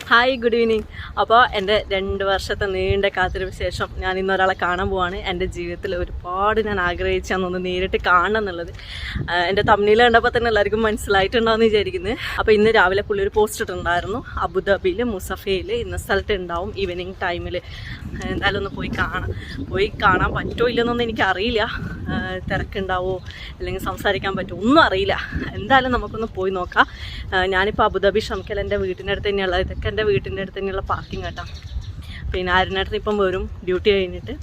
Hi, good evening. അപ്പോൾ എൻ്റെ 2 വർഷത്തെ നീണ്ട കാത്തിരിപ്പ് ശേഷം ഞാൻ ഇന്നൊരാളെ കാണാൻ പോവാണ്. എൻ്റെ ജീവിതത്തിൽ ഒരുപാട് ഞാൻ ആഗ്രഹിച്ചൊന്ന് നേരിട്ട് കാണണം എന്നുള്ളത്. എൻ്റെ തമ്മിൽ കണ്ടപ്പോൾ തന്നെ എല്ലാവർക്കും മനസ്സിലായിട്ടുണ്ടാവുമെന്ന് വിചാരിക്കുന്നത്. അപ്പോൾ ഇന്ന് രാവിലെ പുള്ളി ഒരു പോസ്റ്റ് ഇട്ടുണ്ടായിരുന്നു, അബുദാബിയിൽ മുസഫയിൽ ഇന്ന സ്ഥലത്ത് ഉണ്ടാവും ഈവനിങ് ടൈമിൽ. എന്തായാലും ഒന്ന് പോയി കാണാൻ പറ്റുമോ ഇല്ലെന്നൊന്നും എനിക്കറിയില്ല. തിരക്കുണ്ടാവോ അല്ലെങ്കിൽ സംസാരിക്കാൻ പറ്റുമോ ഒന്നും അറിയില്ല. എന്തായാലും നമുക്കൊന്ന് പോയി നോക്കാം. ഞാനിപ്പോൾ അബുദാബി ഷംക്കൽ എൻ്റെ വീട്ടിൻ്റെ അടുത്ത് തന്നെയുള്ള, ഇതൊക്കെ എൻ്റെ വീട്ടിൻ്റെ അടുത്ത് തന്നെയുള്ള പാർക്കിംഗ് കേട്ടോ. പിന്നെ ആരിനേട്ടൻ ഇപ്പം വരും ഡ്യൂട്ടി കഴിഞ്ഞിട്ട്.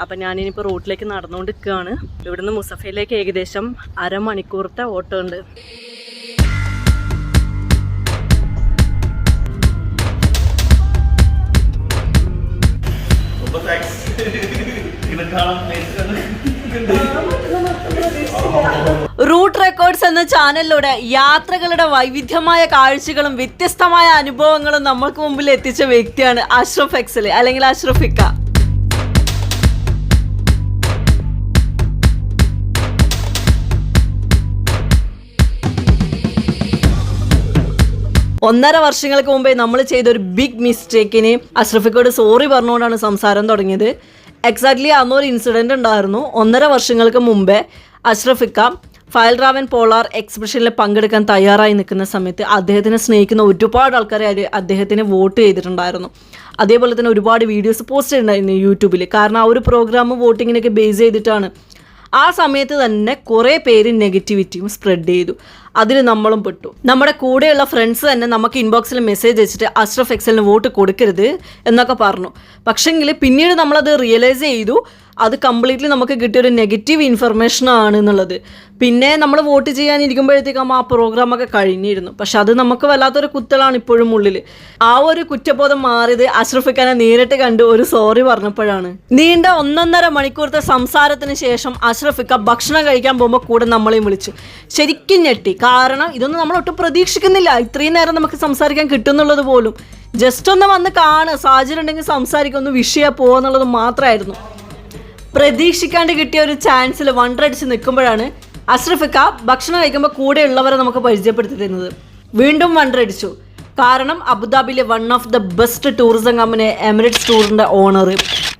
അപ്പം ഞാനിനിപ്പോൾ റോഡിലേക്ക് നടന്നുകൊണ്ട് നിൽക്കുകയാണ്. ഇവിടുന്ന് മുസഫയിലേക്ക് ഏകദേശം അരമണിക്കൂറത്തെ ഓട്ടോ ഉണ്ട്. റൂട്ട് റെക്കോർഡ്സ് എന്ന ചാനലിലൂടെ യാത്രകളുടെ വൈവിധ്യമായ കാഴ്ചകളും വ്യത്യസ്തമായ അനുഭവങ്ങളും നമ്മൾക്ക് മുമ്പിൽ എത്തിച്ച വ്യക്തിയാണ് അഷ്റഫ് എക്സൽ അല്ലെങ്കിൽ അഷ്റഫിക്ക. ഒന്നര വർഷങ്ങൾക്ക് മുമ്പേ നമ്മൾ ചെയ്തൊരു ബിഗ് മിസ്റ്റേക്കിന് അഷ്റഫിക്കോട് സോറി പറഞ്ഞുകൊണ്ടാണ് സംസാരം തുടങ്ങിയത്. എക്സാക്ട്ലി അന്നൊരു ഇൻസിഡൻറ്റ് ഉണ്ടായിരുന്നു. 1.5 വർഷങ്ങൾക്ക് മുമ്പേ അഷ്റഫിക്ക ഫയൽ റാവൻ പോളാർ എക്സിബിഷനിൽ പങ്കെടുക്കാൻ തയ്യാറായി നിൽക്കുന്ന സമയത്ത് അദ്ദേഹത്തിനെ സ്നേഹിക്കുന്ന ഒരുപാട് ആൾക്കാരെ അദ്ദേഹത്തിന് വോട്ട് ചെയ്തിട്ടുണ്ടായിരുന്നു. അതേപോലെ തന്നെ ഒരുപാട് വീഡിയോസ് പോസ്റ്റ് ചെയ്തിട്ടുണ്ടായിരുന്നു യൂട്യൂബിൽ. കാരണം ആ ഒരു പ്രോഗ്രാം വോട്ടിങ്ങിനൊക്കെ ബേസ് ചെയ്തിട്ടാണ്. ആ സമയത്ത് തന്നെ കുറേ പേര് നെഗറ്റിവിറ്റിയും സ്പ്രെഡ് ചെയ്തു. അതിൽ നമ്മളും പെട്ടു. നമ്മുടെ കൂടെയുള്ള ഫ്രണ്ട്സ് തന്നെ നമുക്ക് ഇൻബോക്സിൽ മെസ്സേജ് അയച്ചിട്ട് അഷ്റഫ് എക്സലിന് വോട്ട് കൊടുക്കരുത് എന്നൊക്കെ പറഞ്ഞു. പക്ഷെങ്കിൽ പിന്നീട് നമ്മളത് റിയലൈസ് ചെയ്തു അത് കംപ്ലീറ്റ്ലി നമുക്ക് കിട്ടിയൊരു നെഗറ്റീവ് ഇൻഫർമേഷൻ ആണ് എന്നുള്ളത്. പിന്നെ നമ്മൾ വോട്ട് ചെയ്യാനിരിക്കുമ്പോഴത്തേക്കും ആ പ്രോഗ്രാമൊക്കെ കഴിഞ്ഞിരുന്നു. പക്ഷെ അത് നമുക്ക് വല്ലാത്തൊരു കുത്തലാണ് ഇപ്പോഴും ഉള്ളിൽ. ആ ഒരു കുറ്റബോധം മാറിയത് അഷ്റഫിക്കാനെ നേരിട്ട് കണ്ട് ഒരു സോറി പറഞ്ഞപ്പോഴാണ്. നീണ്ട 1.5 മണിക്കൂറത്തെ സംസാരത്തിന് ശേഷം അഷ്റഫിക്ക ഭക്ഷണം കഴിക്കാൻ പോകുമ്പോൾ കൂടെ നമ്മളെയും വിളിച്ചു. ശരിക്കും ഞെട്ടി. കാരണം ഇതൊന്നും നമ്മൾ ഒട്ടും പ്രതീക്ഷിക്കുന്നില്ല. ഇത്രയും നേരം നമുക്ക് സംസാരിക്കാൻ കിട്ടുന്നുള്ളത് പോലും. ജസ്റ്റ് ഒന്ന് വന്ന് കാണുക, സാഹചര്യം ഉണ്ടെങ്കിൽ സംസാരിക്കുക, ഒന്ന് വിഷയം പോകുന്നുള്ളത് മാത്രമായിരുന്നു. പ്രതീക്ഷിക്കാണ്ട് കിട്ടിയ ഒരു ചാൻസിൽ വണ്ടടിച്ച് നിൽക്കുമ്പോഴാണ് അഷ്റഫിക്ക ഭക്ഷണം കഴിക്കുമ്പോൾ കൂടെയുള്ളവരെ നമുക്ക് പരിചയപ്പെടുത്തി തരുന്നത്. വീണ്ടും വണ്ടടിച്ചു. കാരണം അബുദാബിയിലെ one of the best tourism company Emirates ടൂറിൻ്റെ ഓണർ,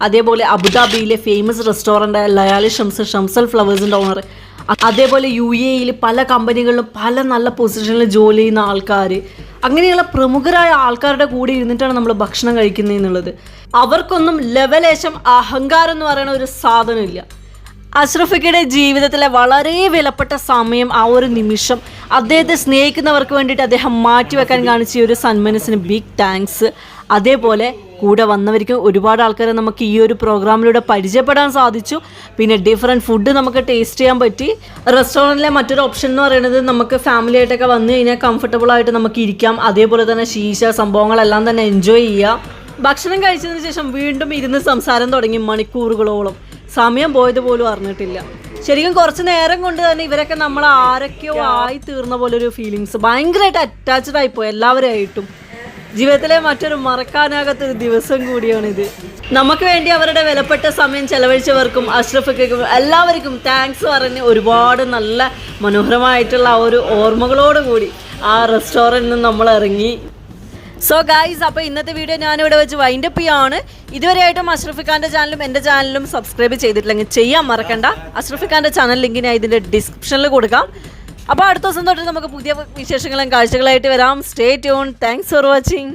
അതേപോലെ അബുദാബിയിലെ ഫേമസ് റെസ്റ്റോറൻറ്റ് ലയാലി ഷംസൽ ഫ്ലവേഴ്സിൻ്റെ ഓണർ, അതേപോലെ UAEയിൽ പല കമ്പനികളിലും പല നല്ല പൊസിഷനിൽ ജോലി ചെയ്യുന്ന ആൾക്കാർ, അങ്ങനെയുള്ള പ്രമുഖരായ ആൾക്കാരുടെ കൂടെ ഇരുന്നിട്ടാണ് നമ്മൾ ഭക്ഷണം കഴിക്കുന്നതെന്നുള്ളത്. അവർക്കൊന്നും ലെവലേശം അഹങ്കാരം എന്ന് പറയുന്ന ഒരു സാധനമില്ല. അഷ്റഫിക്കയുടെ ജീവിതത്തിലെ വളരെ വിലപ്പെട്ട സമയം, ആ ഒരു നിമിഷം അദ്ദേഹത്തെ സ്നേഹിക്കുന്നവർക്ക് വേണ്ടിയിട്ട് അദ്ദേഹം മാറ്റിവെക്കാൻ കാണിച്ച ഒരു സന്മനസ്സിന് ബിഗ് താങ്ക്സ്. അതേപോലെ കൂടെ വന്നവർക്ക് ഒരുപാട് ആൾക്കാരെ നമുക്ക് ഈ ഒരു പ്രോഗ്രാമിലൂടെ പരിചയപ്പെടാൻ സാധിച്ചു. പിന്നെ ഡിഫറെൻറ്റ് ഫുഡ് നമുക്ക് ടേസ്റ്റ് ചെയ്യാൻ പറ്റി. റെസ്റ്റോറൻറ്റിലെ മറ്റൊരു ഓപ്ഷൻ എന്ന് പറയുന്നത് നമുക്ക് ഫാമിലി ആയിട്ടൊക്കെ വന്നു കഴിഞ്ഞാൽ കംഫർട്ടബിൾ ആയിട്ട് നമുക്ക് ഇരിക്കാം. അതേപോലെ തന്നെ ശീശ സംഭവങ്ങളെല്ലാം തന്നെ എൻജോയ് ചെയ്യാം. ഭക്ഷണം കഴിച്ചതിന് ശേഷം വീണ്ടും ഇരുന്ന് സംസാരം തുടങ്ങി മണിക്കൂറുകളോളം. സമയം പോയത് പോലും അറിഞ്ഞിട്ടില്ല. ശരിക്കും കുറച്ച് നേരം കൊണ്ട് തന്നെ ഇവരൊക്കെ നമ്മൾ ആരൊക്കെയോ ആയി തീർന്ന പോലെ ഒരു ഫീലിങ്സ്. ഭയങ്കരമായിട്ട് അറ്റാച്ച്ഡ് ആയിപ്പോയി എല്ലാവരായിട്ടും. ജീവിതത്തിലെ മറ്റൊരു മറക്കാനാകാത്തൊരു ദിവസം കൂടിയാണിത്. നമുക്ക് വേണ്ടി അവരുടെ വിലപ്പെട്ട സമയം ചെലവഴിച്ചവർക്കും അഷ്റഫിക്കും എല്ലാവർക്കും താങ്ക്സ് പറഞ്ഞ് ഒരുപാട് നല്ല മനോഹരമായിട്ടുള്ള ആ ഒരു ഓർമ്മകളോടുകൂടി ആ റെസ്റ്റോറൻറ്റിൽ നിന്ന് നമ്മൾ ഇറങ്ങി. സോ ഗൈസ്, അപ്പോൾ ഇന്നത്തെ വീഡിയോ ഞാനിവിടെ വെച്ച് വൈൻഡപ്പ് ചെയ്യാണ്. ഇതുവരെയായിട്ടും അഷ്റഫിക്കാൻ്റെ ചാനലും എൻ്റെ ചാനലും സബ്സ്ക്രൈബ് ചെയ്തിട്ടില്ലെങ്കിൽ ചെയ്യാൻ മറക്കണ്ട. അഷ്റഫിക്കാൻ്റെ ചാനൽ ലിങ്ക് ഞാൻ ഇതിൻ്റെ ഡിസ്ക്രിപ്ഷനിൽ കൊടുക്കാം. അപ്പോൾ അടുത്ത ദിവസം തൊട്ട് നമുക്ക് പുതിയ വിശേഷങ്ങളും കാഴ്ചകളായിട്ട് വരാം. Stay tune. Thanks for watching.